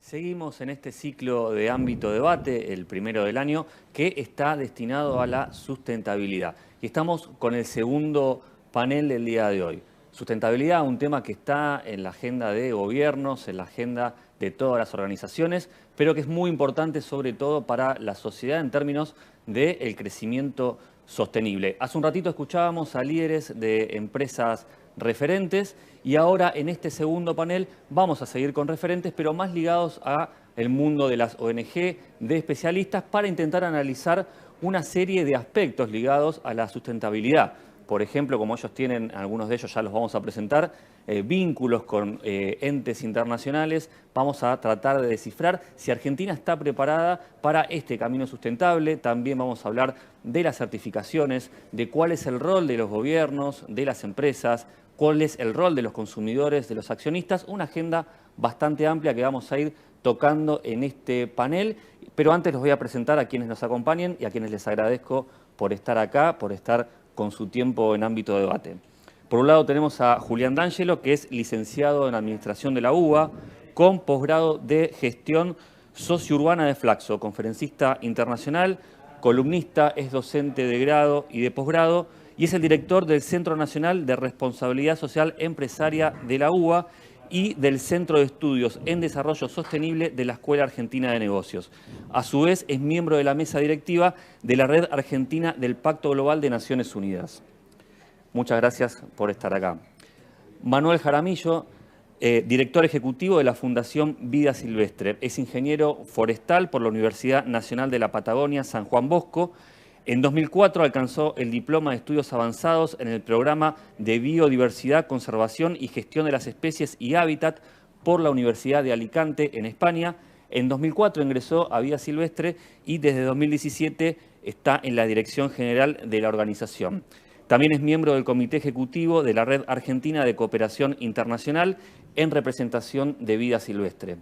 Seguimos en este ciclo de ámbito debate, el primero del año, que está destinado a la sustentabilidad. Y estamos con el segundo panel del día de hoy. Sustentabilidad, un tema que está en la agenda de gobiernos, en la agenda de todas las organizaciones, pero que es muy importante sobre todo para la sociedad en términos del crecimiento sostenible. Hace un ratito escuchábamos a líderes de empresas referentes y ahora en este segundo panel vamos a seguir con referentes, pero más ligados a el mundo de las ONG, de especialistas, para intentar analizar una serie de aspectos ligados a la sustentabilidad. Por ejemplo, como ellos tienen, algunos de ellos ya los vamos a presentar, vínculos con entes internacionales, vamos a tratar de descifrar si Argentina está preparada para este camino sustentable. También vamos a hablar de las certificaciones, de cuál es el rol de los gobiernos, de las empresas, cuál es el rol de los consumidores, de los accionistas, una agenda bastante amplia que vamos a ir tocando en este panel. Pero antes los voy a presentar a quienes nos acompañen y a quienes les agradezco por estar acá, por estar con su tiempo en ámbito de debate. Por un lado tenemos a Julián D'Angelo, que es licenciado en Administración de la UBA, con posgrado de Gestión Sociourbana de Flaxo, conferencista internacional, columnista, es docente de grado y de posgrado, y es el director del Centro Nacional de Responsabilidad Social Empresaria de la UBA y del Centro de Estudios en Desarrollo Sostenible de la Escuela Argentina de Negocios. A su vez, es miembro de la mesa directiva de la Red Argentina del Pacto Global de Naciones Unidas. Muchas gracias por estar acá. Manuel Jaramillo, director ejecutivo de la Fundación Vida Silvestre. Es ingeniero forestal por la Universidad Nacional de la Patagonia, San Juan Bosco. En 2004 alcanzó el diploma de estudios avanzados en el programa de Biodiversidad, Conservación y Gestión de las Especies y Hábitat por la Universidad de Alicante, en España. En 2004 ingresó a Vida Silvestre y desde 2017 está en la dirección general de la organización. También es miembro del Comité Ejecutivo de la Red Argentina de Cooperación Internacional en representación de Vida Silvestre.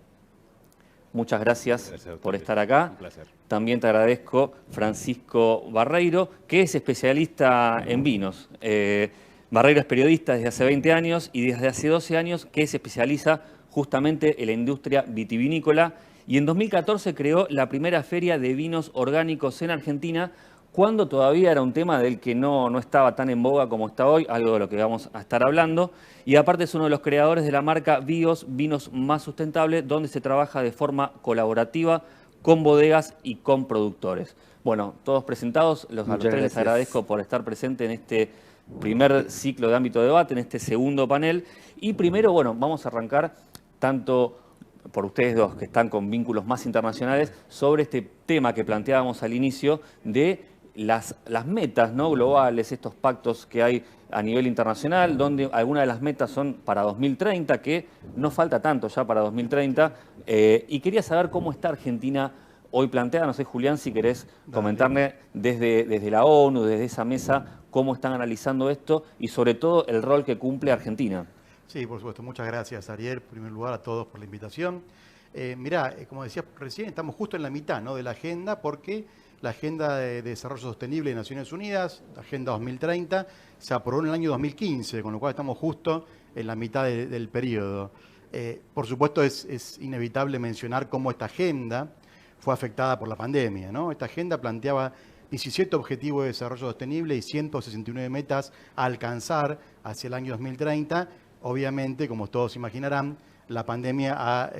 Muchas gracias por estar acá. Un placer. También te agradezco Francisco Barreiro, que es especialista en vinos. Barreiro es periodista desde hace 20 años y desde hace 12 años que se especializa justamente en la industria vitivinícola. Y en 2014 creó la primera feria de vinos orgánicos en Argentina, cuando todavía era un tema del que no estaba tan en boga como está hoy, algo de lo que vamos a estar hablando. Y aparte es uno de los creadores de la marca Bios, Vinos Más Sustentables, donde se trabaja de forma colaborativa con bodegas y con productores. Bueno, todos presentados, a los tres les agradezco por estar presentes en este primer ciclo de ámbito de debate, en este segundo panel. Y primero, bueno, vamos a arrancar tanto por ustedes dos que están con vínculos más internacionales, sobre este tema que planteábamos al inicio de las metas, ¿no?, globales, estos pactos que hay a nivel internacional, donde algunas de las metas son para 2030, que no falta tanto ya para 2030, y quería saber cómo está Argentina hoy planteada. No sé, Julián, si querés comentarme desde la ONU, desde esa mesa, cómo están analizando esto y sobre todo el rol que cumple Argentina. Sí, por supuesto. Muchas gracias, Ariel, en primer lugar, a todos por la invitación. Mirá, como decía recién, estamos justo en la mitad, ¿no?, de la agenda, porque la Agenda de Desarrollo Sostenible de Naciones Unidas, la Agenda 2030, se aprobó en el año 2015, con lo cual estamos justo en la mitad del periodo. Por supuesto, es inevitable mencionar cómo esta agenda fue afectada por la pandemia, ¿no? Esta agenda planteaba 17 objetivos de desarrollo sostenible y 169 metas a alcanzar hacia el año 2030. Obviamente, como todos imaginarán, la pandemia ha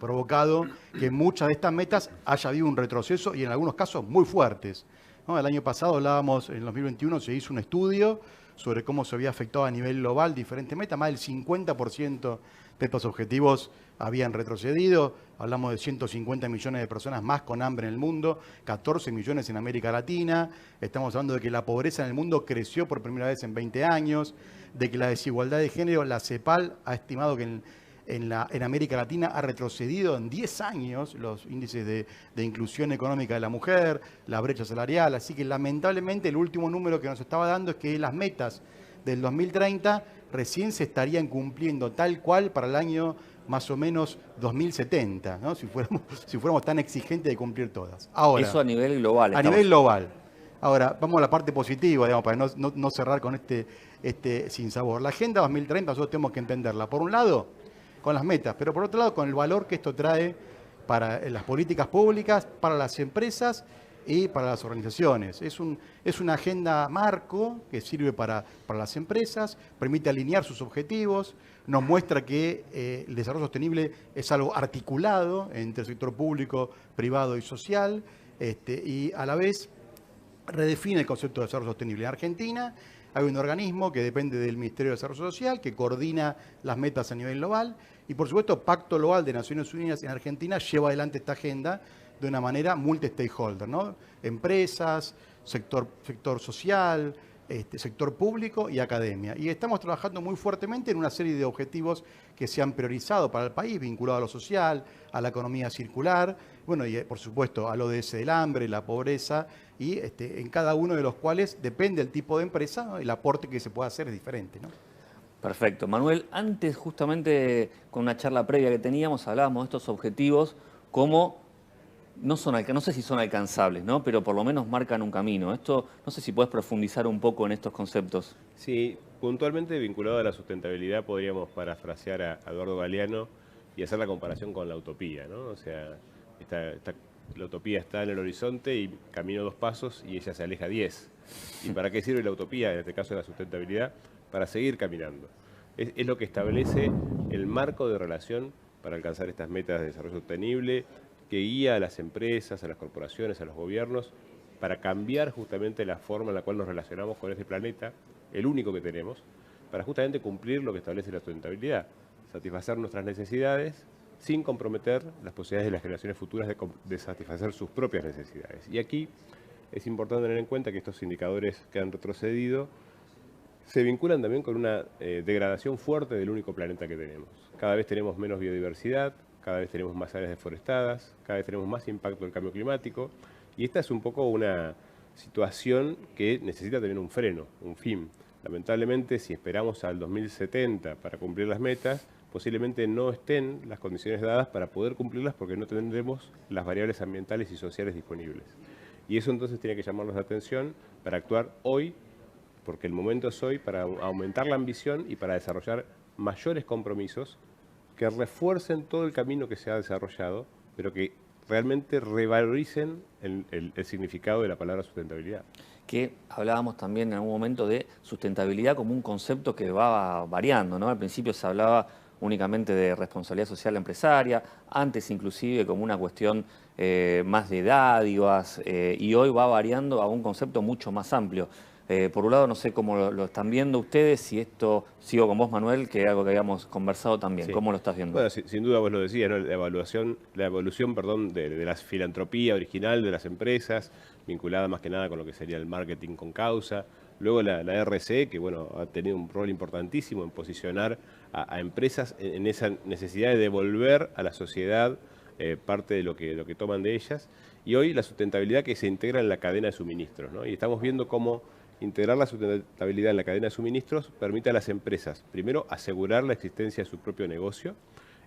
provocado que muchas de estas metas haya habido un retroceso y en algunos casos muy fuertes, ¿no? El año pasado hablábamos, en 2021 se hizo un estudio sobre cómo se había afectado a nivel global diferentes metas. Más del 50% de estos objetivos habían retrocedido. Hablamos de 150 millones de personas más con hambre en el mundo, 14 millones en América Latina. Estamos hablando de que la pobreza en el mundo creció por primera vez en 20 años, de que la desigualdad de género, la CEPAL ha estimado que en América Latina ha retrocedido en 10 años los índices de inclusión económica de la mujer, la brecha salarial. Así que lamentablemente el último número que nos estaba dando es que las metas del 2030 recién se estarían cumpliendo tal cual para el año más o menos 2070, ¿no?, si fuéramos tan exigentes de cumplir todas. Ahora, eso a nivel global. A nivel global. Ahora, vamos a la parte positiva, digamos, para no cerrar con este sinsabor. La Agenda 2030 nosotros tenemos que entenderla, por un lado, con las metas, pero por otro lado, con el valor que esto trae para las políticas públicas, para las empresas y para las organizaciones. Es una agenda marco que sirve para las empresas, permite alinear sus objetivos, nos muestra que el desarrollo sostenible es algo articulado entre el sector público, privado y social, y a la vez redefine el concepto de desarrollo sostenible. En Argentina hay un organismo que depende del Ministerio de Desarrollo Social, que coordina las metas a nivel global, y por supuesto Pacto Global de Naciones Unidas en Argentina lleva adelante esta agenda de una manera multi-stakeholder, ¿no? Empresas, sector social, sector público y academia. Y estamos trabajando muy fuertemente en una serie de objetivos que se han priorizado para el país, vinculados a lo social, a la economía circular, bueno, y por supuesto al ODS del hambre, la pobreza, y en cada uno de los cuales depende del tipo de empresa, ¿no? El aporte que se pueda hacer es diferente, ¿no? Perfecto. Manuel, antes justamente con una charla previa que teníamos hablábamos de estos objetivos como no sé si son alcanzables, ¿no? Pero por lo menos marcan un camino. Esto, no sé si puedes profundizar un poco en estos conceptos. Sí, puntualmente vinculado a la sustentabilidad podríamos parafrasear a Eduardo Galeano y hacer la comparación con la utopía, ¿no? O sea, la utopía está en el horizonte y camino 2 pasos y ella se aleja 10. ¿Y para qué sirve la utopía, en este caso la sustentabilidad? Para seguir caminando. Es lo que establece el marco de relación para alcanzar estas metas de desarrollo sostenible, que guía a las empresas, a las corporaciones, a los gobiernos, para cambiar justamente la forma en la cual nos relacionamos con este planeta, el único que tenemos, para justamente cumplir lo que establece la sustentabilidad, satisfacer nuestras necesidades sin comprometer las posibilidades de las generaciones futuras de satisfacer sus propias necesidades. Y aquí es importante tener en cuenta que estos indicadores que han retrocedido se vinculan también con una degradación fuerte del único planeta que tenemos. Cada vez tenemos menos biodiversidad, cada vez tenemos más áreas deforestadas, cada vez tenemos más impacto del cambio climático, y esta es un poco una situación que necesita tener un freno, un fin. Lamentablemente, si esperamos al 2070 para cumplir las metas, posiblemente no estén las condiciones dadas para poder cumplirlas porque no tendremos las variables ambientales y sociales disponibles. Y eso entonces tiene que llamarnos la atención para actuar hoy, porque el momento es hoy, para aumentar la ambición y para desarrollar mayores compromisos que refuercen todo el camino que se ha desarrollado, pero que realmente revaloricen el significado de la palabra sustentabilidad. Que hablábamos también en algún momento de sustentabilidad como un concepto que va variando, ¿no? Al principio se hablaba únicamente de responsabilidad social empresaria, antes inclusive como una cuestión más de dádivas, y hoy va variando a un concepto mucho más amplio. Por un lado, no sé cómo lo están viendo ustedes, si esto, sigo con vos Manuel, que es algo que habíamos conversado también, Sí. ¿cómo lo estás viendo? Bueno, sin duda vos lo decías, ¿no? La evolución de la filantropía original de las empresas, vinculada más que nada con lo que sería el marketing con causa. Luego la RCE, que bueno, ha tenido un rol importantísimo en posicionar a empresas en esa necesidad de devolver a la sociedad parte de lo que toman de ellas. Y hoy la sustentabilidad que se integra en la cadena de suministros, ¿no? Y estamos viendo cómo integrar la sustentabilidad en la cadena de suministros permite a las empresas, primero, asegurar la existencia de su propio negocio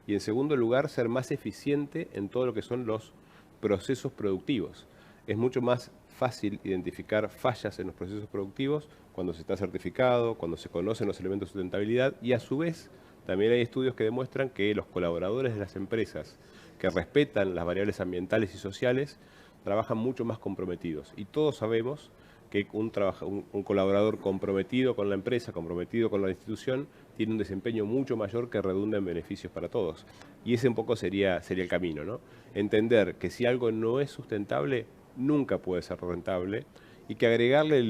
y, en segundo lugar, ser más eficiente en todo lo que son los procesos productivos. Es mucho más fácil identificar fallas en los procesos productivos cuando se está certificado, cuando se conocen los elementos de sustentabilidad y, a su vez, también hay estudios que demuestran que los colaboradores de las empresas que respetan las variables ambientales y sociales trabajan mucho más comprometidos. Y todos sabemos que un colaborador comprometido con la empresa, comprometido con la institución, tiene un desempeño mucho mayor que redunda en beneficios para todos. Y ese un poco sería el camino, ¿no? Entender que si algo no es sustentable, nunca puede ser rentable, y que agregarle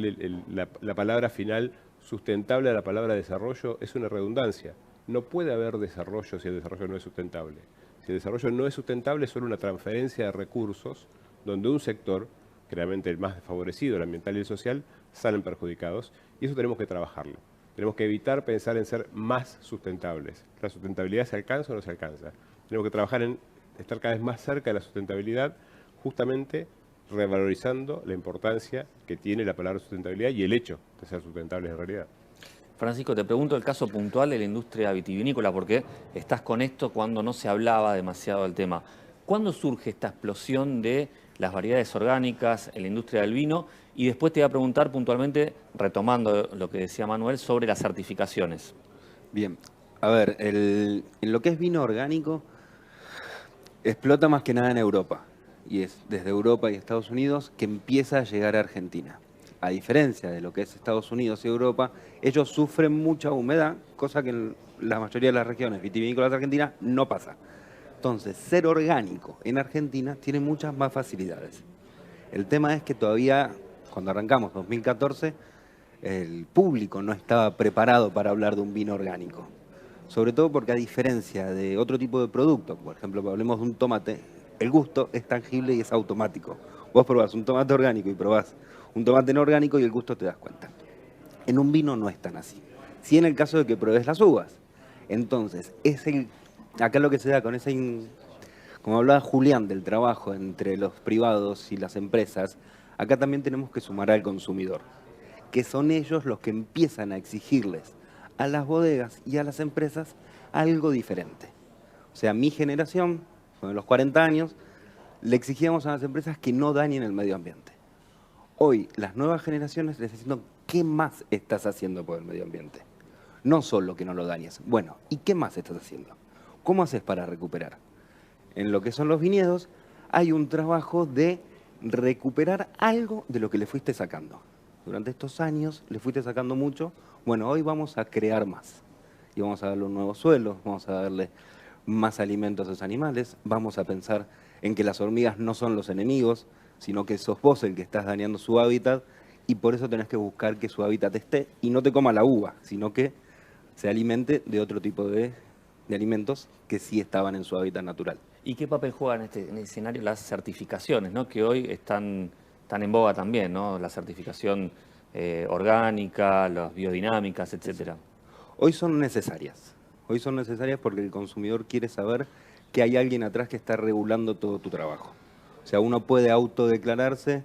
la palabra final sustentable a la palabra desarrollo es una redundancia. No puede haber desarrollo si el desarrollo no es sustentable. Si el desarrollo no es sustentable, es solo una transferencia de recursos donde un sector, claramente el más desfavorecido, el ambiental y el social, salen perjudicados, y eso tenemos que trabajarlo. Tenemos que evitar pensar en ser más sustentables. ¿La sustentabilidad se alcanza o no se alcanza? Tenemos que trabajar en estar cada vez más cerca de la sustentabilidad, justamente revalorizando la importancia que tiene la palabra sustentabilidad y el hecho de ser sustentables en realidad. Francisco, te pregunto el caso puntual de la industria vitivinícola, porque estás con esto cuando no se hablaba demasiado del tema. ¿Cuándo surge esta explosión de las variedades orgánicas en la industria del vino? Y después te voy a preguntar puntualmente, retomando lo que decía Manuel, sobre las certificaciones. Bien, a ver, en lo que es vino orgánico, Explota más que nada en Europa. Y es desde Europa y Estados Unidos que empieza a llegar a Argentina. A diferencia de lo que es Estados Unidos y Europa, ellos sufren mucha humedad, cosa que en la mayoría de las regiones vitivinícolas argentinas no pasa. Entonces, ser orgánico en Argentina tiene muchas más facilidades. El tema es que todavía, cuando arrancamos 2014, el público no estaba preparado para hablar de un vino orgánico. Sobre todo porque a diferencia de otro tipo de producto, por ejemplo, hablemos de un tomate, el gusto es tangible y es automático. Vos probás un tomate orgánico y probás un tomate no orgánico y el gusto te das cuenta. En un vino no es tan así. Sí en el caso de que pruebes las uvas. Entonces, acá lo que se da con como hablaba Julián del trabajo entre los privados y las empresas, acá también tenemos que sumar al consumidor, que son ellos los que empiezan a exigirles a las bodegas y a las empresas algo diferente. O sea, mi generación, con los 40 años, le exigíamos a las empresas que no dañen el medio ambiente. Hoy, las nuevas generaciones les dicen, ¿qué más estás haciendo por el medio ambiente? No solo que no lo dañes. Bueno, ¿y qué más estás haciendo? ¿Cómo haces para recuperar? En lo que son los viñedos, hay un trabajo de recuperar algo de lo que le fuiste sacando. Durante estos años le fuiste sacando mucho. Bueno, hoy vamos a crear más. Y vamos a darle un nuevo suelo, vamos a darle más alimentos a los animales, vamos a pensar en que las hormigas no son los enemigos, sino que sos vos el que estás dañando su hábitat, y por eso tenés que buscar que su hábitat esté y no te coma la uva, sino que se alimente de otro tipo de alimentos que sí estaban en su hábitat natural. ¿Y qué papel juegan en el escenario las certificaciones, ¿no? Que hoy están en boga también, ¿no? La certificación orgánica, las biodinámicas, etcétera. Hoy son necesarias. Hoy son necesarias porque el consumidor quiere saber que hay alguien atrás que está regulando todo tu trabajo. O sea, uno puede autodeclararse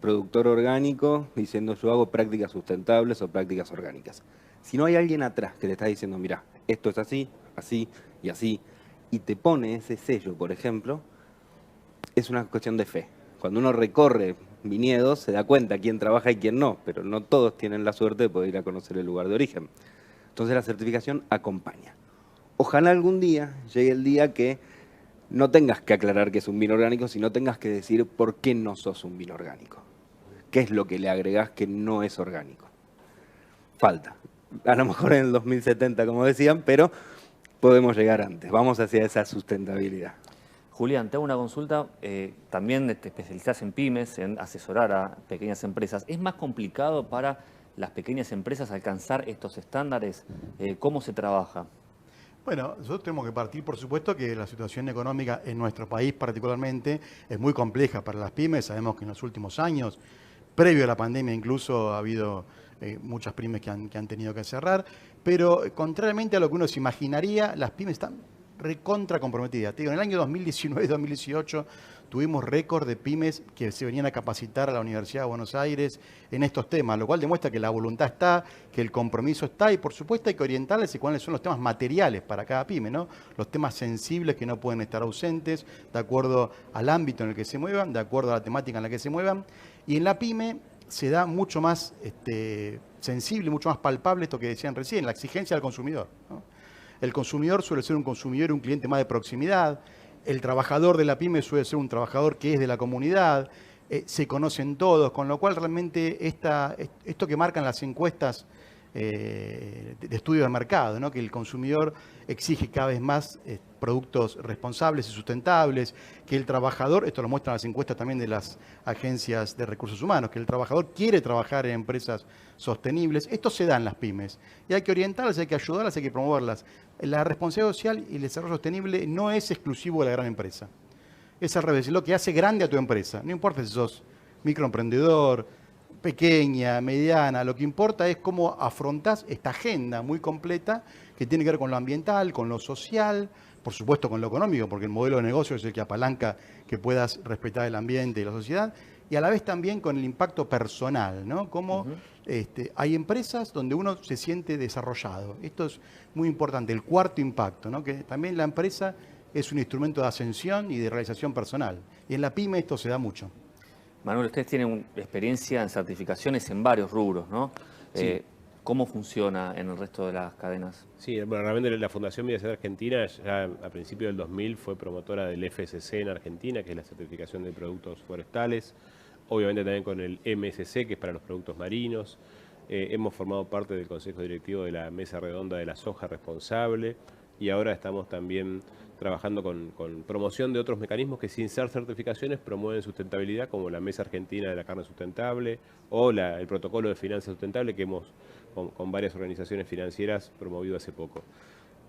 productor orgánico diciendo yo hago prácticas sustentables o prácticas orgánicas. Si no hay alguien atrás que le está diciendo, mira, esto es así, así y así, y te pone ese sello, por ejemplo, es una cuestión de fe. Cuando uno recorre viñedos se da cuenta quién trabaja y quién no, pero no todos tienen la suerte de poder ir a conocer el lugar de origen. Entonces la certificación acompaña. Ojalá algún día llegue el día que no tengas que aclarar que es un vino orgánico, sino tengas que decir por qué no sos un vino orgánico. ¿Qué es lo que le agregás que no es orgánico? Falta. A lo mejor en el 2070, como decían, pero podemos llegar antes. Vamos hacia esa sustentabilidad. Julián, te hago una consulta. También te especializás en pymes, en asesorar a pequeñas empresas. ¿Es más complicado para las pequeñas empresas alcanzar estos estándares? ¿Cómo se trabaja? Bueno, nosotros tenemos que partir, por supuesto, que la situación económica en nuestro país particularmente es muy compleja para las pymes. Sabemos que en los últimos años, previo a la pandemia incluso, ha habido muchas pymes que han tenido que cerrar. Pero contrariamente a lo que uno se imaginaría, las pymes están recontra comprometidas. Te digo, en el año 2019-2018 tuvimos récord de pymes que se venían a capacitar a la Universidad de Buenos Aires en estos temas, lo cual demuestra que la voluntad está, que el compromiso está y por supuesto hay que orientarles y cuáles son los temas materiales para cada pyme, ¿no? Los temas sensibles que no pueden estar ausentes, de acuerdo al ámbito en el que se muevan, de acuerdo a la temática en la que se muevan. Y en la pyme se da mucho más sensible, mucho más palpable esto que decían recién, la exigencia del consumidor, ¿no? El consumidor suele ser un consumidor y un cliente más de proximidad. El trabajador de la pyme suele ser un trabajador que es de la comunidad. Se conocen todos, con lo cual realmente esto que marcan las encuestas de estudio de mercado, ¿no? Que el consumidor exige cada vez más productos responsables y sustentables, que el trabajador, esto lo muestran las encuestas también de las agencias de recursos humanos, que el trabajador quiere trabajar en empresas sostenibles. Esto se da en las pymes y hay que orientarlas, hay que ayudarlas, hay que promoverlas. La responsabilidad social y el desarrollo sostenible no es exclusivo de la gran empresa. Es al revés, es lo que hace grande a tu empresa. No importa si sos microemprendedor, pequeña, mediana, lo que importa es cómo afrontás esta agenda muy completa que tiene que ver con lo ambiental, con lo social, por supuesto con lo económico, porque el modelo de negocio es el que apalanca que puedas respetar el ambiente y la sociedad, y a la vez también con el impacto personal, ¿no? Como hay empresas donde uno se siente desarrollado. Esto es muy importante, el cuarto impacto, ¿no? Que también la empresa es un instrumento de ascensión y de realización personal. Y en la pyme esto se da mucho. Manuel, ustedes tienen experiencia en certificaciones en varios rubros, ¿no? Sí. ¿Cómo funciona en el resto de las cadenas? Sí, bueno, realmente la Fundación Biodiversidad Argentina ya a principios del 2000 fue promotora del FSC en Argentina, que es la certificación de productos forestales, obviamente también con el MSC, que es para los productos marinos. Hemos formado parte del Consejo Directivo de la Mesa Redonda de la Soja Responsable y ahora estamos también trabajando con promoción de otros mecanismos que sin ser certificaciones promueven sustentabilidad, como la Mesa Argentina de la Carne Sustentable o el Protocolo de Finanzas Sustentables que hemos con varias organizaciones financieras promovido hace poco.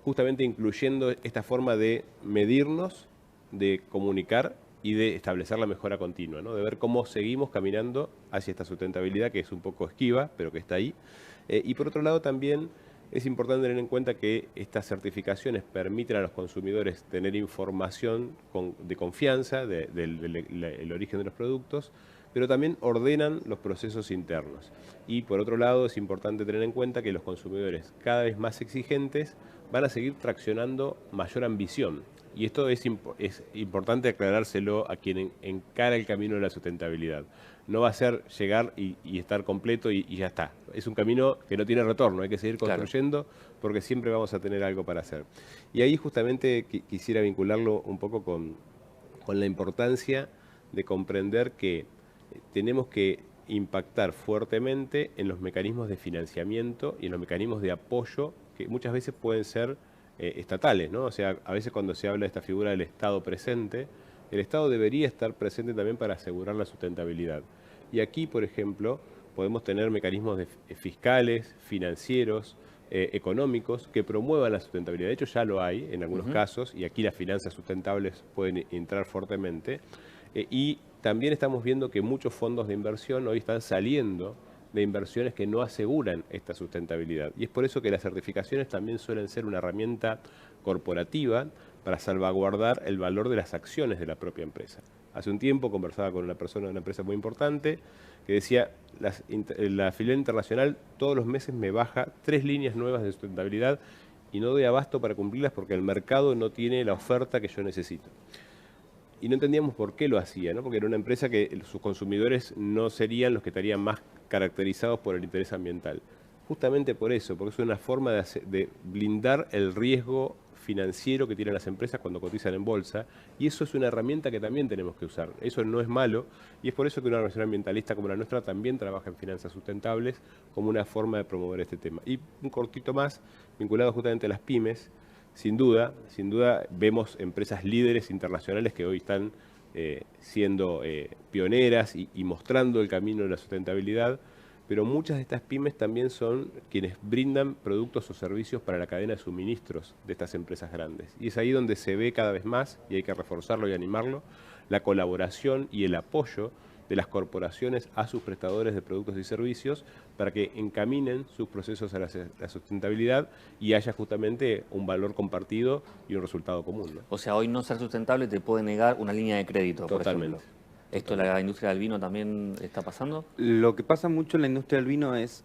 Justamente incluyendo esta forma de medirnos, de comunicar y de establecer la mejora continua, ¿no? De ver cómo seguimos caminando hacia esta sustentabilidad que es un poco esquiva, pero que está ahí. Y por otro lado también es importante tener en cuenta que estas certificaciones permiten a los consumidores tener información de confianza del origen de los productos, pero también ordenan los procesos internos. Y por otro lado es importante tener en cuenta que los consumidores cada vez más exigentes van a seguir traccionando mayor ambición. Y esto es importante aclarárselo a quien encara el camino de la sustentabilidad. No va a ser llegar y estar completo y ya está. Es un camino que no tiene retorno, hay que seguir construyendo porque siempre vamos a tener algo para hacer. Y ahí justamente quisiera vincularlo un poco con la importancia de comprender que tenemos que impactar fuertemente en los mecanismos de financiamiento y en los mecanismos de apoyo que muchas veces pueden ser estatales, ¿no? O sea, a veces cuando se habla de esta figura del Estado presente, el Estado debería estar presente también para asegurar la sustentabilidad. Y aquí, por ejemplo, podemos tener mecanismos fiscales, financieros, económicos que promuevan la sustentabilidad. De hecho, ya lo hay en algunos casos, y aquí las finanzas sustentables pueden entrar fuertemente. Y también estamos viendo que muchos fondos de inversión hoy están saliendo de inversiones que no aseguran esta sustentabilidad. Y es por eso que las certificaciones también suelen ser una herramienta corporativa para salvaguardar el valor de las acciones de la propia empresa. Hace un tiempo conversaba con una persona de una empresa muy importante que decía, la filial internacional todos los meses me baja 3 líneas nuevas de sustentabilidad y no doy abasto para cumplirlas porque el mercado no tiene la oferta que yo necesito. Y no entendíamos por qué lo hacía, ¿no? Porque era una empresa que sus consumidores no serían los que estarían más caracterizados por el interés ambiental. Justamente por eso, porque es una forma de blindar el riesgo financiero que tienen las empresas cuando cotizan en bolsa, y eso es una herramienta que también tenemos que usar. Eso no es malo, y es por eso que una organización ambientalista como la nuestra también trabaja en finanzas sustentables como una forma de promover este tema. Y un cortito más, vinculado justamente a las pymes, sin duda vemos empresas líderes internacionales que hoy están siendo pioneras y mostrando el camino de la sustentabilidad, pero muchas de estas pymes también son quienes brindan productos o servicios para la cadena de suministros de estas empresas grandes. Y es ahí donde se ve cada vez más, y hay que reforzarlo y animarlo, la colaboración y el apoyo de las corporaciones a sus prestadores de productos y servicios para que encaminen sus procesos a la sustentabilidad y haya justamente un valor compartido y un resultado común, ¿no? O sea, hoy no ser sustentable te puede negar una línea de crédito, Totalmente. por ejemplo. ¿Esto en la industria del vino también está pasando? Lo que pasa mucho en la industria del vino es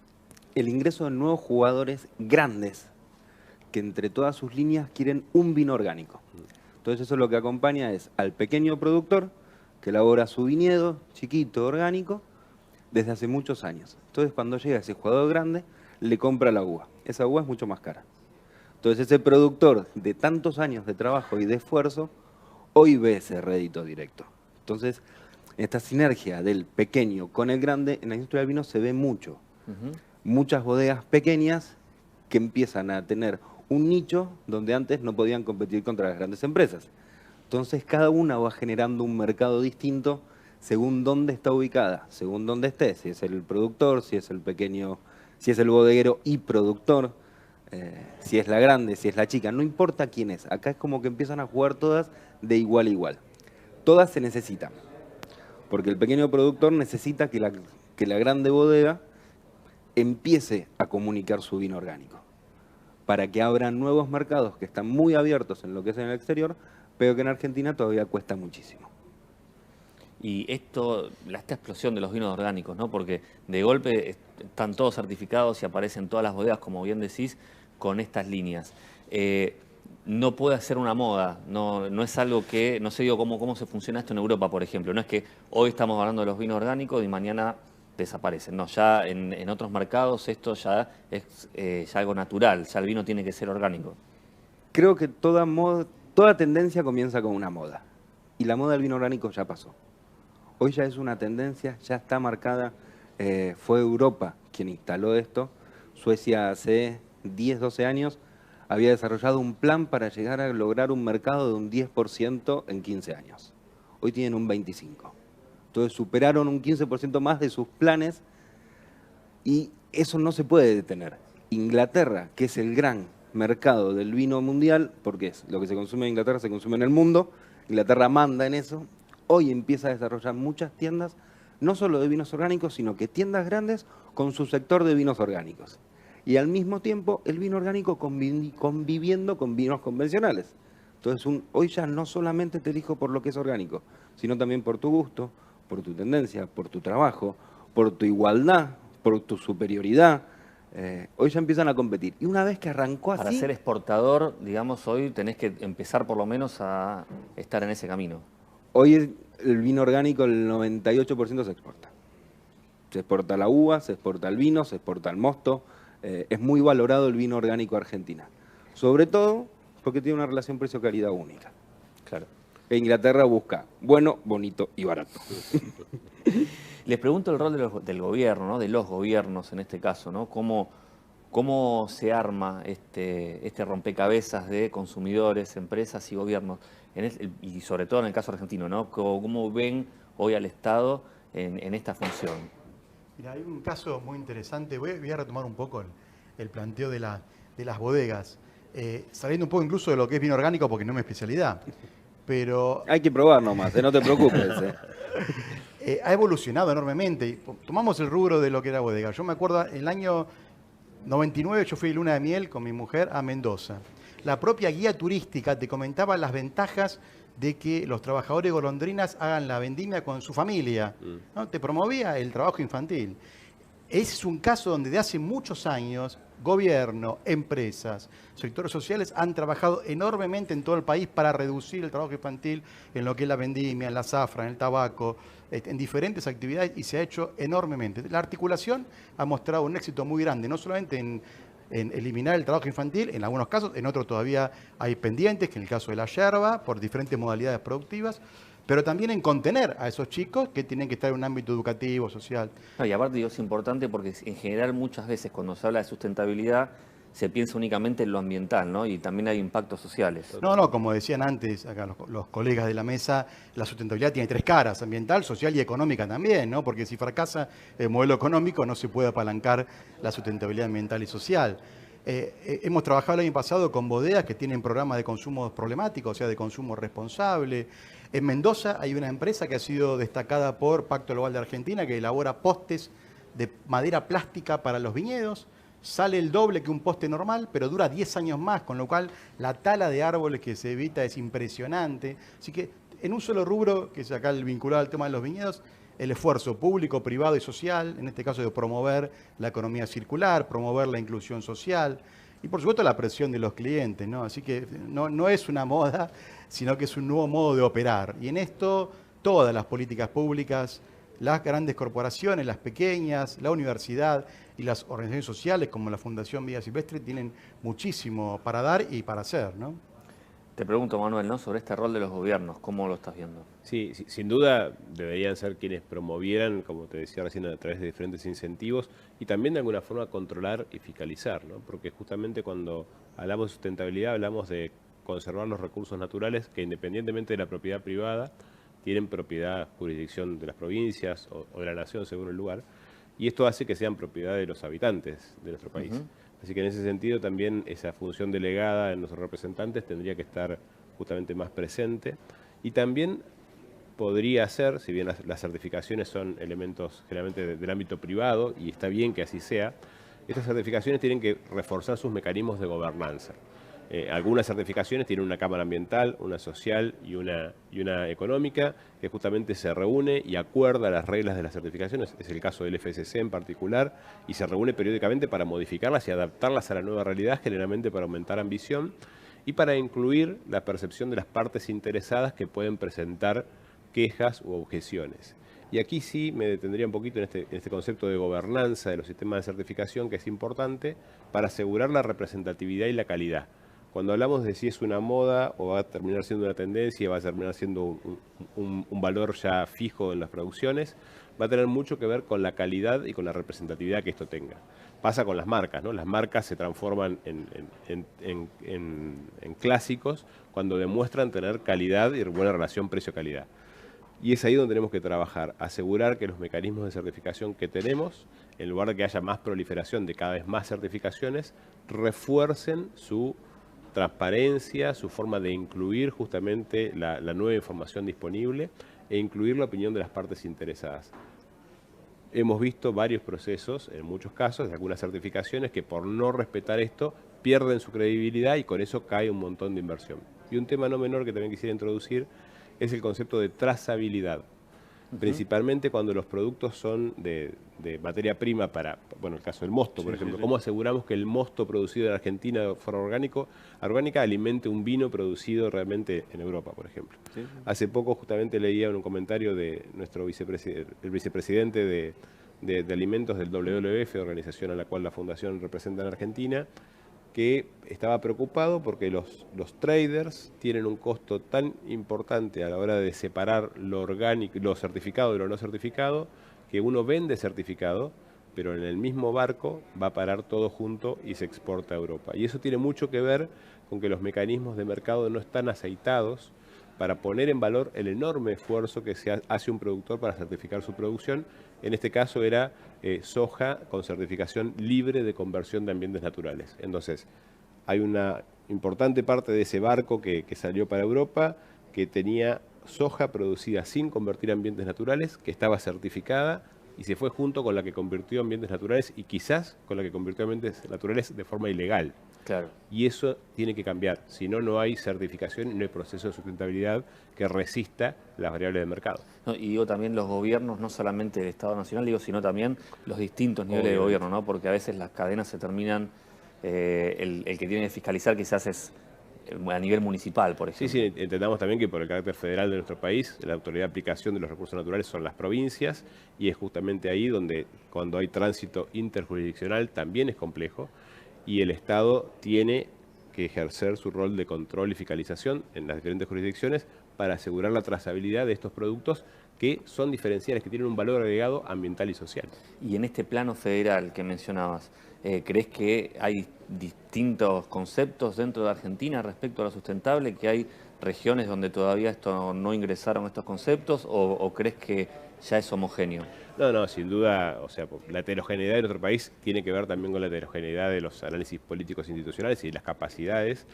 el ingreso de nuevos jugadores grandes que entre todas sus líneas quieren un vino orgánico. Entonces eso lo que acompaña es al pequeño productor que elabora su viñedo chiquito, orgánico, desde hace muchos años. Entonces cuando llega ese jugador grande, le compra la uva. Esa uva es mucho más cara. Entonces ese productor de tantos años de trabajo y de esfuerzo, hoy ve ese rédito directo. Entonces, esta sinergia del pequeño con el grande en la industria del vino se ve mucho. Muchas bodegas pequeñas que empiezan a tener un nicho donde antes no podían competir contra las grandes empresas. Entonces cada una va generando un mercado distinto según dónde está ubicada, según dónde esté, si es el productor, si es el pequeño, si es el bodeguero y productor, si es la grande, si es la chica, no importa quién es. Acá es como que empiezan a jugar todas de igual a igual. Todas se necesitan. Porque el pequeño productor necesita que la grande bodega empiece a comunicar su vino orgánico, para que abran nuevos mercados que están muy abiertos en lo que es en el exterior, pero que en Argentina todavía cuesta muchísimo. Y esta explosión de los vinos orgánicos, ¿no? Porque de golpe están todos certificados y aparecen todas las bodegas, como bien decís, con estas líneas. No puede ser una moda, no es algo que, no sé digo cómo se funciona esto en Europa, por ejemplo. No es que hoy estamos hablando de los vinos orgánicos y mañana desaparecen. No, ya en otros mercados esto ya es ya algo natural, ya el vino tiene que ser orgánico. Creo que toda tendencia comienza con una moda. Y la moda del vino orgánico ya pasó. Hoy ya es una tendencia, ya está marcada. Fue Europa quien instaló esto. Suecia hace 10, 12 años había desarrollado un plan para llegar a lograr un mercado de un 10% en 15 años. Hoy tienen un 25%. Entonces superaron un 15% más de sus planes y eso no se puede detener. Inglaterra, que es el gran mercado del vino mundial, porque es lo que se consume en Inglaterra se consume en el mundo, Inglaterra manda en eso, hoy empieza a desarrollar muchas tiendas, no solo de vinos orgánicos, sino que tiendas grandes con su sector de vinos orgánicos. Y al mismo tiempo el vino orgánico conviviendo con vinos convencionales. Entonces hoy ya no solamente te elijo por lo que es orgánico, sino también por tu gusto, por tu tendencia, por tu trabajo, por tu igualdad, por tu superioridad. Hoy ya empiezan a competir. Y una vez que arrancó así... Para ser exportador, digamos, hoy tenés que empezar por lo menos a estar en ese camino. Hoy el vino orgánico, el 98% se exporta. Se exporta la uva, se exporta el vino, se exporta el mosto. Es muy valorado el vino orgánico argentina. Sobre todo porque tiene una relación precio-calidad única. Claro. Inglaterra busca bueno, bonito y barato. Les pregunto el rol del gobierno, ¿no? De los gobiernos en este caso, ¿no? ¿Cómo se arma este rompecabezas de consumidores, empresas y gobiernos? Y sobre todo en el caso argentino, ¿no? ¿Cómo ven hoy al Estado en esta función? Mira, hay un caso muy interesante. Voy a retomar un poco el planteo de las bodegas. Saliendo un poco incluso de lo que es vino orgánico, porque no es mi especialidad. Pero hay que probar nomás, no te preocupes. Ha evolucionado enormemente. Tomamos el rubro de lo que era bodega. Yo me acuerdo, en el año 99 yo fui de luna de miel con mi mujer a Mendoza. La propia guía turística te comentaba las ventajas de que los trabajadores golondrinas hagan la vendimia con su familia, ¿no? Te promovía el trabajo infantil. Ese es un caso donde de hace muchos años gobierno, empresas, sectores sociales han trabajado enormemente en todo el país para reducir el trabajo infantil en lo que es la vendimia, en la zafra, en el tabaco, en diferentes actividades, y se ha hecho enormemente. La articulación ha mostrado un éxito muy grande, no solamente en eliminar el trabajo infantil, en algunos casos, en otros todavía hay pendientes, que en el caso de la yerba, por diferentes modalidades productivas, pero también en contener a esos chicos que tienen que estar en un ámbito educativo, social. No, y aparte digo, es importante porque en general muchas veces cuando se habla de sustentabilidad se piensa únicamente en lo ambiental, ¿no? Y también hay impactos sociales. No, como decían antes acá los colegas de la mesa, la sustentabilidad tiene tres caras, ambiental, social y económica también, ¿no? Porque si fracasa el modelo económico no se puede apalancar la sustentabilidad ambiental y social. Hemos trabajado el año pasado con bodegas que tienen programas de consumo problemático, o sea, de consumo responsable. En Mendoza hay una empresa que ha sido destacada por Pacto Global de Argentina que elabora postes de madera plástica para los viñedos. Sale el doble que un poste normal, pero dura 10 años más, con lo cual la tala de árboles que se evita es impresionante. Así que en un solo rubro, que es acá el vinculado al tema de los viñedos, el esfuerzo público, privado y social, en este caso de promover la economía circular, promover la inclusión social y por supuesto la presión de los clientes, ¿no? Así que no es una moda, sino que es un nuevo modo de operar. Y en esto todas las políticas públicas, las grandes corporaciones, las pequeñas, la universidad y las organizaciones sociales como la Fundación Vida Silvestre tienen muchísimo para dar y para hacer, ¿no? Te pregunto, Manuel, ¿no? Sobre este rol de los gobiernos, ¿cómo lo estás viendo? Sí, sin duda deberían ser quienes promovieran, como te decía recién, a través de diferentes incentivos y también de alguna forma controlar y fiscalizar, ¿no? Porque justamente cuando hablamos de sustentabilidad hablamos de conservar los recursos naturales que independientemente de la propiedad privada tienen propiedad, jurisdicción de las provincias o de la nación según el lugar, y esto hace que sean propiedad de los habitantes de nuestro país. Así que en ese sentido también esa función delegada en nuestros representantes tendría que estar justamente más presente. Y también podría ser, si bien las certificaciones son elementos generalmente del ámbito privado, y está bien que así sea, estas certificaciones tienen que reforzar sus mecanismos de gobernanza. Algunas certificaciones tienen una cámara ambiental, una social y una económica, que justamente se reúne y acuerda las reglas de las certificaciones. Es el caso del FSC en particular, y se reúne periódicamente para modificarlas y adaptarlas a la nueva realidad, generalmente para aumentar ambición y para incluir la percepción de las partes interesadas que pueden presentar quejas u objeciones. Y aquí sí me detendría un poquito en este concepto de gobernanza de los sistemas de certificación, que es importante para asegurar la representatividad y la calidad. Cuando hablamos de si es una moda o va a terminar siendo una tendencia, va a terminar siendo un valor ya fijo en las producciones, va a tener mucho que ver con la calidad y con la representatividad que esto tenga. Pasa con las marcas, ¿no? Las marcas se transforman en clásicos cuando demuestran tener calidad y buena relación precio-calidad. Y es ahí donde tenemos que trabajar, asegurar que los mecanismos de certificación que tenemos, en lugar de que haya más proliferación de cada vez más certificaciones, refuercen su transparencia, su forma de incluir justamente la nueva información disponible e incluir la opinión de las partes interesadas. Hemos visto varios procesos, en muchos casos, de algunas certificaciones que por no respetar esto pierden su credibilidad y con eso cae un montón de inversión. Y un tema no menor que también quisiera introducir es el concepto de trazabilidad. Principalmente cuando los productos son de materia prima para, bueno, el caso del mosto, por ejemplo. ¿Cómo aseguramos que el mosto producido en Argentina de forma orgánica alimente un vino producido realmente en Europa, por ejemplo? Hace poco justamente leía un comentario de nuestro vicepresidente de alimentos del WWF, organización a la cual la Fundación representa en Argentina, que estaba preocupado porque los traders tienen un costo tan importante a la hora de separar lo orgánico, lo certificado de lo no certificado, que uno vende certificado, pero en el mismo barco va a parar todo junto y se exporta a Europa. Y eso tiene mucho que ver con que los mecanismos de mercado no están aceitados para poner en valor el enorme esfuerzo que se hace un productor para certificar su producción. En este caso era soja con certificación libre de conversión de ambientes naturales. Entonces, hay una importante parte de ese barco que salió para Europa que tenía soja producida sin convertir a ambientes naturales, que estaba certificada y se fue junto con la que convirtió a ambientes naturales y quizás con la que convirtió a ambientes naturales de forma ilegal. Claro. Y eso tiene que cambiar, si no, no hay certificación y no hay proceso de sustentabilidad que resista las variables del mercado. No, y digo también los gobiernos, no solamente el Estado Nacional, digo, sino también los distintos niveles de gobierno, ¿no? Porque a veces las cadenas se terminan, el que tiene que fiscalizar quizás es a nivel municipal, por ejemplo. Sí, entendamos también que por el carácter federal de nuestro país, la autoridad de aplicación de los recursos naturales son las provincias y es justamente ahí donde cuando hay tránsito interjurisdiccional también es complejo. Y el Estado tiene que ejercer su rol de control y fiscalización en las diferentes jurisdicciones para asegurar la trazabilidad de estos productos que son diferenciales, que tienen un valor agregado ambiental y social. Y en este plano federal que mencionabas, ¿crees que hay distintos conceptos dentro de Argentina respecto a lo sustentable, que hay regiones donde todavía no ingresaron estos conceptos o crees que ya es homogéneo? No, sin duda, o sea, la heterogeneidad de nuestro país tiene que ver también con la heterogeneidad de los análisis políticos institucionales y las capacidades.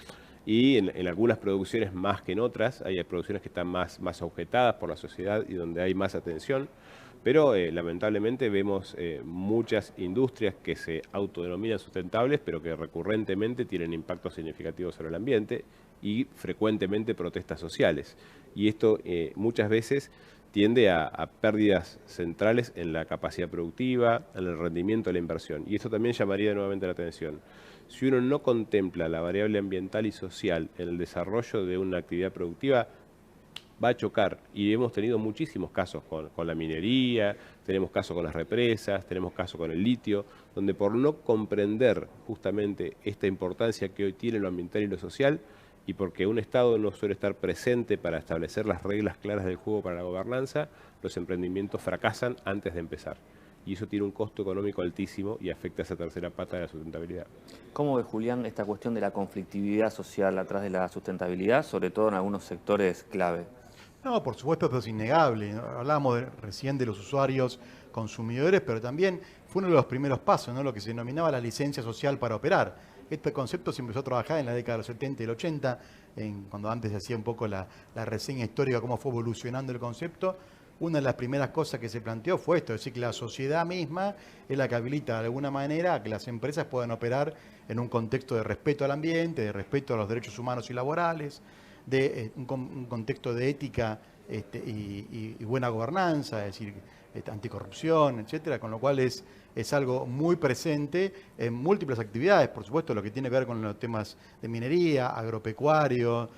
Y en algunas producciones más que en otras, hay producciones que están más objetadas por la sociedad y donde hay más atención. Pero lamentablemente vemos muchas industrias que se autodenominan sustentables, pero que recurrentemente tienen impactos significativos sobre el ambiente y frecuentemente protestas sociales. Y esto muchas veces tiende a pérdidas centrales en la capacidad productiva, en el rendimiento de la inversión. Y esto también llamaría nuevamente la atención. Si uno no contempla la variable ambiental y social en el desarrollo de una actividad productiva, va a chocar. Y hemos tenido muchísimos casos con la minería, tenemos casos con las represas, tenemos casos con el litio, donde por no comprender justamente esta importancia que hoy tiene lo ambiental y lo social, y porque un Estado no suele estar presente para establecer las reglas claras del juego para la gobernanza, los emprendimientos fracasan antes de empezar. Y eso tiene un costo económico altísimo y afecta a esa tercera pata de la sustentabilidad. ¿Cómo ve, Julián, esta cuestión de la conflictividad social atrás de la sustentabilidad, sobre todo en algunos sectores clave? No, por supuesto, esto es innegable. Hablábamos recién de los usuarios consumidores, pero también fue uno de los primeros pasos, ¿no? Lo que se denominaba la licencia social para operar. Este concepto se empezó a trabajar en la década de los 70 y el 80, cuando antes se hacía un poco la reseña histórica, cómo fue evolucionando el concepto. Una de las primeras cosas que se planteó fue esto, es decir, que la sociedad misma es la que habilita de alguna manera a que las empresas puedan operar en un contexto de respeto al ambiente, de respeto a los derechos humanos y laborales, de un contexto de ética y buena gobernanza, es decir, anticorrupción, etcétera, con lo cual es algo muy presente en múltiples actividades, por supuesto, lo que tiene que ver con los temas de minería, agropecuario,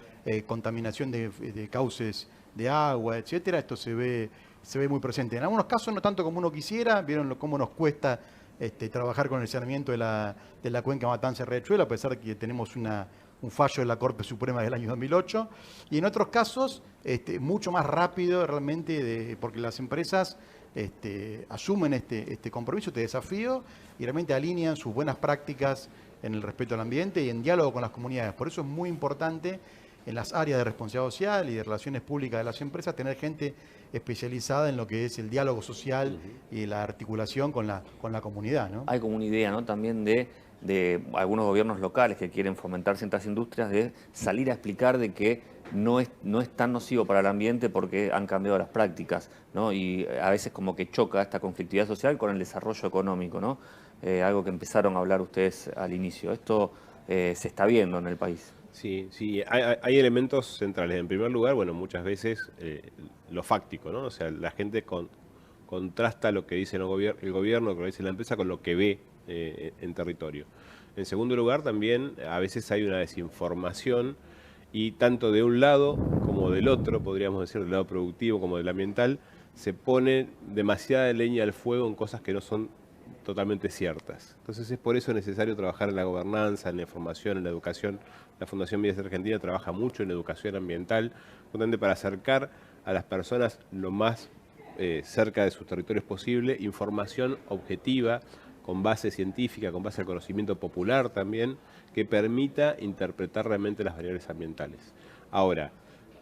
contaminación de cauces de agua, etcétera. Esto se ve se ve muy presente. En algunos casos no tanto como uno quisiera, vieron cómo nos cuesta trabajar con el saneamiento de la cuenca Matanza-Riachuelo, a pesar de que tenemos un fallo de la Corte Suprema del año 2008, y en otros casos mucho más rápido realmente, porque las empresas asumen este compromiso, este desafío, y realmente alinean sus buenas prácticas en el respeto al ambiente y en diálogo con las comunidades. Por eso es muy importante en las áreas de responsabilidad social y de relaciones públicas de las empresas tener gente especializada en lo que es el diálogo social y la articulación con la comunidad, ¿no? Hay como una idea, ¿no?, también de algunos gobiernos locales que quieren fomentar ciertas industrias, de salir a explicar de que no es tan nocivo para el ambiente porque han cambiado las prácticas, ¿no? Y a veces como que choca esta conflictividad social con el desarrollo económico, ¿no? Algo que empezaron a hablar ustedes al inicio. Esto se está viendo en el país. Sí, hay elementos centrales. En primer lugar, bueno, muchas veces lo fáctico, ¿no? O sea, la gente contrasta lo que dice el gobierno, lo que dice la empresa, con lo que ve en territorio. En segundo lugar, también a veces hay una desinformación, y tanto de un lado como del otro, podríamos decir, del lado productivo como del ambiental, se pone demasiada leña al fuego en cosas que no son totalmente ciertas. Entonces es por eso necesario trabajar en la gobernanza, en la información, en la educación. La Fundación Vidas Argentina trabaja mucho en educación ambiental, justamente para acercar a las personas lo más cerca de sus territorios posible, información objetiva, con base científica, con base al conocimiento popular también, que permita interpretar realmente las variables ambientales. Ahora,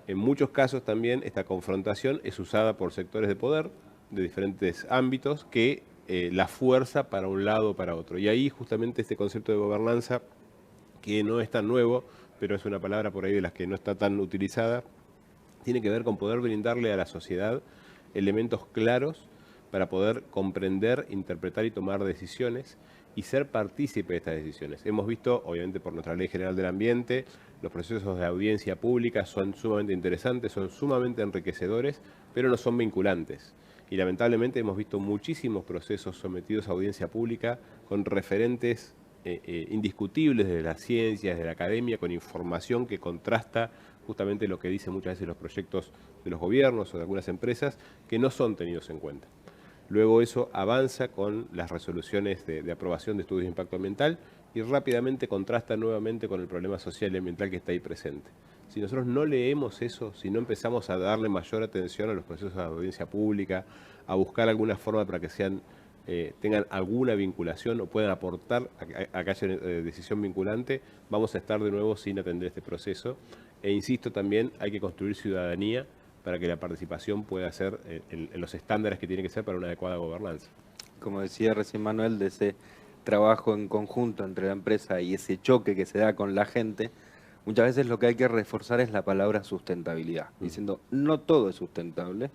en muchos casos también esta confrontación es usada por sectores de poder de diferentes ámbitos que la fuerza para un lado o para otro. Y ahí justamente este concepto de gobernanza, que no es tan nuevo, pero es una palabra por ahí de las que no está tan utilizada, tiene que ver con poder brindarle a la sociedad elementos claros para poder comprender, interpretar y tomar decisiones y ser partícipe de estas decisiones. Hemos visto, obviamente por nuestra Ley General del Ambiente, los procesos de audiencia pública son sumamente interesantes, son sumamente enriquecedores, pero no son vinculantes. Y lamentablemente hemos visto muchísimos procesos sometidos a audiencia pública con referentes indiscutibles de las ciencias, de la academia, con información que contrasta justamente lo que dicen muchas veces los proyectos de los gobiernos o de algunas empresas, que no son tenidos en cuenta. Luego eso avanza con las resoluciones de aprobación de estudios de impacto ambiental y rápidamente contrasta nuevamente con el problema social y ambiental que está ahí presente. Si nosotros no leemos eso, si no empezamos a darle mayor atención a los procesos de audiencia pública, a buscar alguna forma para que tengan alguna vinculación o puedan aportar a que haya decisión vinculante, vamos a estar de nuevo sin atender este proceso. E insisto también, hay que construir ciudadanía para que la participación pueda ser en los estándares que tiene que ser para una adecuada gobernanza. Como decía recién Manuel, de ese trabajo en conjunto entre la empresa y ese choque que se da con la gente, muchas veces lo que hay que reforzar es la palabra sustentabilidad, diciendo no todo es sustentable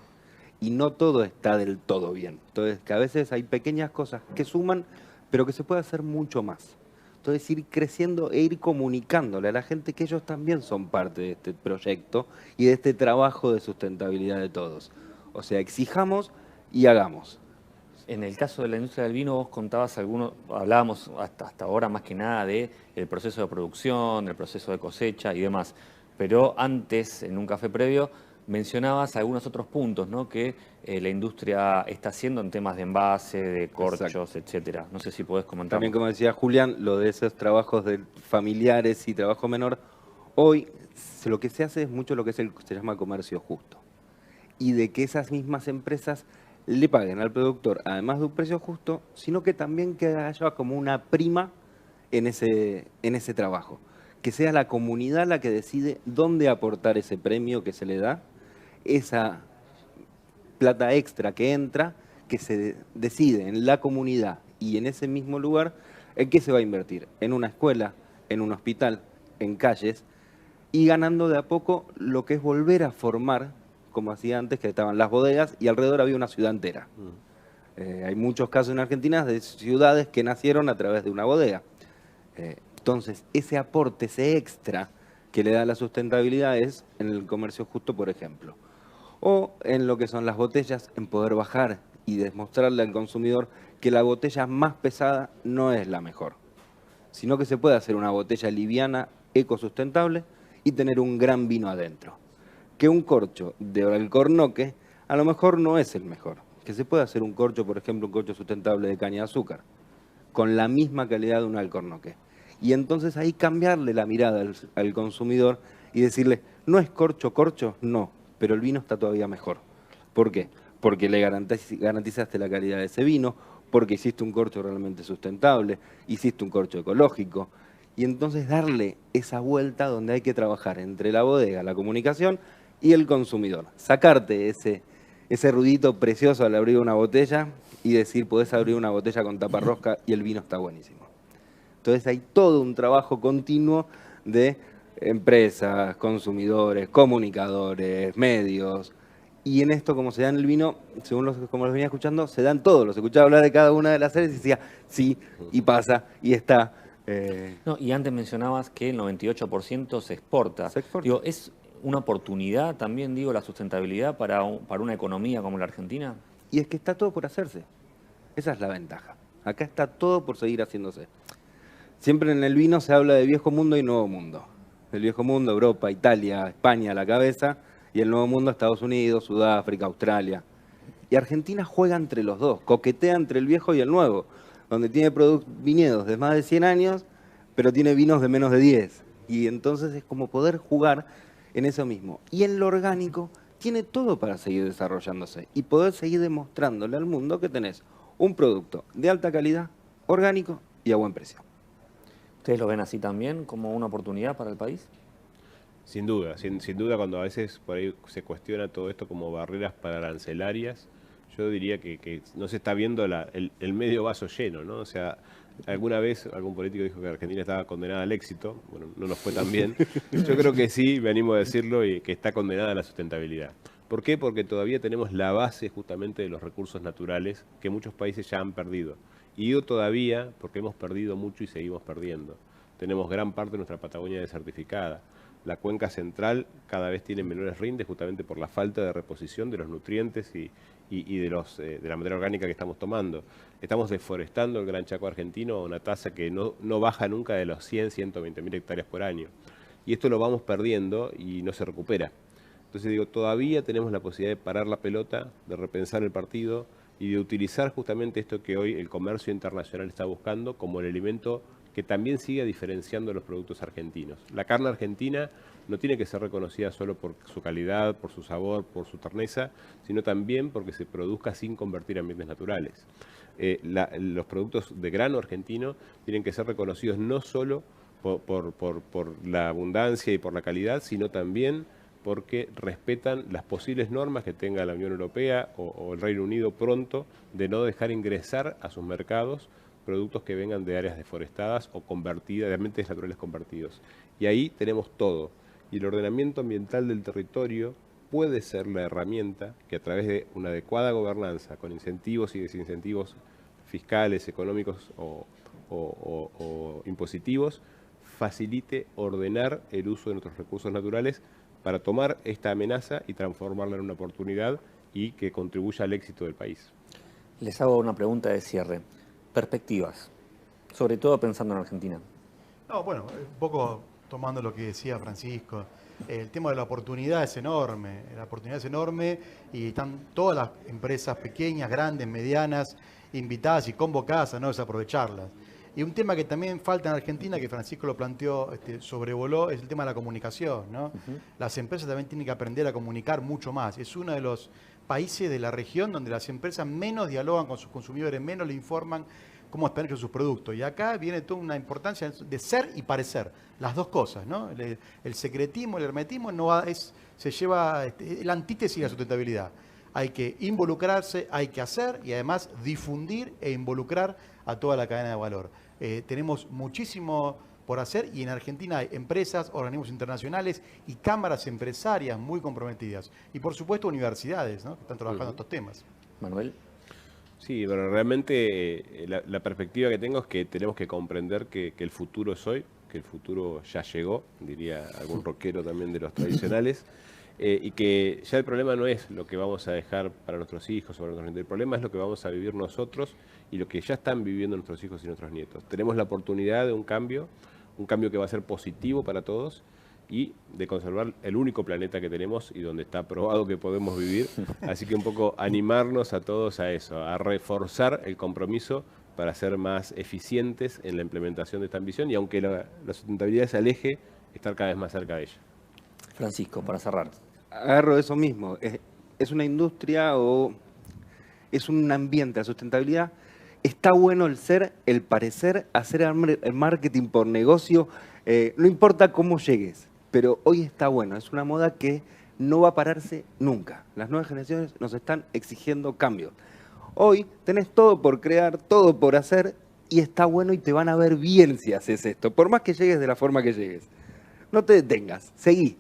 y no todo está del todo bien. Entonces, que a veces hay pequeñas cosas que suman, pero que se puede hacer mucho más. Entonces, ir creciendo e ir comunicándole a la gente que ellos también son parte de este proyecto y de este trabajo de sustentabilidad de todos. O sea, exijamos y hagamos. En el caso de la industria del vino, vos contabas hablábamos hasta ahora más que nada del proceso de producción, del proceso de cosecha y demás. Pero antes, en un café previo, mencionabas algunos otros puntos, ¿no?, que la industria está haciendo en temas de envase, de corchos, etcétera. No sé si podés comentar. También, como decía Julián, lo de esos trabajos familiares y trabajo menor, hoy lo que se hace es mucho lo que se llama comercio justo. Y de que esas mismas empresas le paguen al productor, además de un precio justo, sino que también que haya como una prima en ese trabajo. Que sea la comunidad la que decide dónde aportar ese premio que se le da, esa plata extra que entra, que se decide en la comunidad y en ese mismo lugar en qué se va a invertir, en una escuela, en un hospital, en calles, y ganando de a poco lo que es volver a formar, como hacía antes, que estaban las bodegas y alrededor había una ciudad entera. Hay muchos casos en Argentina de ciudades que nacieron a través de una bodega. Entonces, ese aporte, ese extra que le da la sustentabilidad es en el comercio justo, por ejemplo. O en lo que son las botellas, en poder bajar y demostrarle al consumidor que la botella más pesada no es la mejor, sino que se puede hacer una botella liviana, ecosustentable y tener un gran vino adentro. Que un corcho de Alcornoque a lo mejor no es el mejor. Que se puede hacer un corcho, por ejemplo, un corcho sustentable de caña de azúcar, con la misma calidad de un alcornoque. Y entonces ahí cambiarle la mirada al consumidor y decirle, no es corcho, corcho, no, pero el vino está todavía mejor. ¿Por qué? Porque le garantizaste la calidad de ese vino, porque hiciste un corcho realmente sustentable, hiciste un corcho ecológico. Y entonces darle esa vuelta donde hay que trabajar entre la bodega, la comunicación y el consumidor. Sacarte ese ruidito precioso al abrir una botella y decir, podés abrir una botella con tapa rosca y el vino está buenísimo. Entonces hay todo un trabajo continuo de empresas, consumidores, comunicadores, medios. Y en esto, como se da en el vino, según como los venía escuchando, se dan todos. Los escuchaba hablar de cada una de las áreas y decía, sí, y pasa, y está. No, y antes mencionabas que el 98% se exporta. Se exporta. Digo, ¿es una oportunidad también, digo, la sustentabilidad para una economía como la Argentina? Y es que está todo por hacerse. Esa es la ventaja. Acá está todo por seguir haciéndose. Siempre en el vino se habla de viejo mundo y nuevo mundo. El viejo mundo, Europa, Italia, España a la cabeza, y el nuevo mundo, Estados Unidos, Sudáfrica, Australia. Y Argentina juega entre los dos, coquetea entre el viejo y el nuevo, donde tiene viñedos de más de 100 años, pero tiene vinos de menos de 10. Y entonces es como poder jugar en eso mismo. Y en lo orgánico tiene todo para seguir desarrollándose y poder seguir demostrándole al mundo que tenés un producto de alta calidad, orgánico y a buen precio. ¿Ustedes lo ven así también, como una oportunidad para el país? Sin duda, sin duda cuando a veces por ahí se cuestiona todo esto como barreras para arancelarias, yo diría que no se está viendo el medio vaso lleno, ¿no? O sea, alguna vez algún político dijo que Argentina estaba condenada al éxito, bueno, no nos fue tan bien. Yo creo que sí, me animo a decirlo, y que está condenada a la sustentabilidad. ¿Por qué? Porque todavía tenemos la base justamente de los recursos naturales que muchos países ya han perdido. Y digo todavía porque hemos perdido mucho y seguimos perdiendo. Tenemos gran parte de nuestra Patagonia desertificada. La cuenca central cada vez tiene menores rindes justamente por la falta de reposición de los nutrientes y de la materia orgánica que estamos tomando. Estamos deforestando el Gran Chaco argentino a una tasa que no baja nunca de los 120.000 hectáreas por año. Y esto lo vamos perdiendo y no se recupera. Entonces digo, todavía tenemos la posibilidad de parar la pelota, de repensar el partido y de utilizar justamente esto que hoy el comercio internacional está buscando como el elemento que también siga diferenciando los productos argentinos. La carne argentina no tiene que ser reconocida solo por su calidad, por su sabor, por su terneza, sino también porque se produzca sin convertir ambientes naturales. Los productos de grano argentino tienen que ser reconocidos no solo por la abundancia y por la calidad, sino también porque respetan las posibles normas que tenga la Unión Europea o el Reino Unido pronto de no dejar ingresar a sus mercados productos que vengan de áreas deforestadas o convertidas, de ambientes naturales convertidos. Y ahí tenemos todo. Y el ordenamiento ambiental del territorio puede ser la herramienta que a través de una adecuada gobernanza, con incentivos y desincentivos fiscales, económicos o impositivos, facilite ordenar el uso de nuestros recursos naturales para tomar esta amenaza y transformarla en una oportunidad y que contribuya al éxito del país. Les hago una pregunta de cierre. Perspectivas, sobre todo pensando en Argentina. No, bueno, un poco tomando lo que decía Francisco, el tema de la oportunidad es enorme, y están todas las empresas pequeñas, grandes, medianas, invitadas y convocadas a no desaprovecharlas. Y un tema que también falta en Argentina, que Francisco lo planteó, sobrevoló, es el tema de la comunicación, ¿no? Las empresas también tienen que aprender a comunicar mucho más. Es uno de los países de la región donde las empresas menos dialogan con sus consumidores, menos le informan cómo están hechos sus productos. Y acá viene toda una importancia de ser y parecer, las dos cosas, ¿no? El secretismo, el hermetismo se lleva la antítesis de la sustentabilidad. Hay que involucrarse, hay que hacer y además difundir e involucrar a toda la cadena de valor. Tenemos muchísimo por hacer y en Argentina hay empresas, organismos internacionales y cámaras empresarias muy comprometidas. Y por supuesto universidades, ¿no?, que están trabajando estos temas. Manuel. Sí, pero realmente la perspectiva que tengo es que tenemos que comprender que el futuro es hoy, que el futuro ya llegó, diría algún rockero también de los tradicionales, y que ya el problema no es lo que vamos a dejar para nuestros hijos o para nuestros nietos, el problema es lo que vamos a vivir nosotros y lo que ya están viviendo nuestros hijos y nuestros nietos. Tenemos la oportunidad de un cambio que va a ser positivo para todos y de conservar el único planeta que tenemos y donde está probado que podemos vivir. Así que un poco animarnos a todos a eso, a reforzar el compromiso para ser más eficientes en la implementación de esta ambición y aunque la sustentabilidad se aleje, estar cada vez más cerca de ella. Francisco, para cerrar. Agarro eso mismo. Es una industria o es un ambiente, la sustentabilidad. Está bueno el ser, el parecer, hacer el marketing por negocio. No importa cómo llegues, pero hoy está bueno. Es una moda que no va a pararse nunca. Las nuevas generaciones nos están exigiendo cambios. Hoy tenés todo por crear, todo por hacer y está bueno y te van a ver bien si haces esto. Por más que llegues de la forma que llegues. No te detengas, seguí.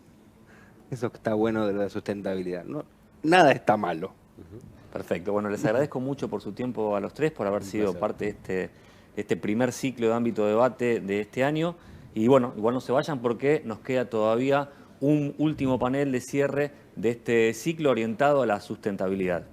Eso está bueno de la sustentabilidad. No, nada está malo. Perfecto. Bueno, les agradezco mucho por su tiempo a los tres, por haber sido parte de este primer ciclo de ámbito de debate de este año. Y bueno, igual no se vayan porque nos queda todavía un último panel de cierre de este ciclo orientado a la sustentabilidad.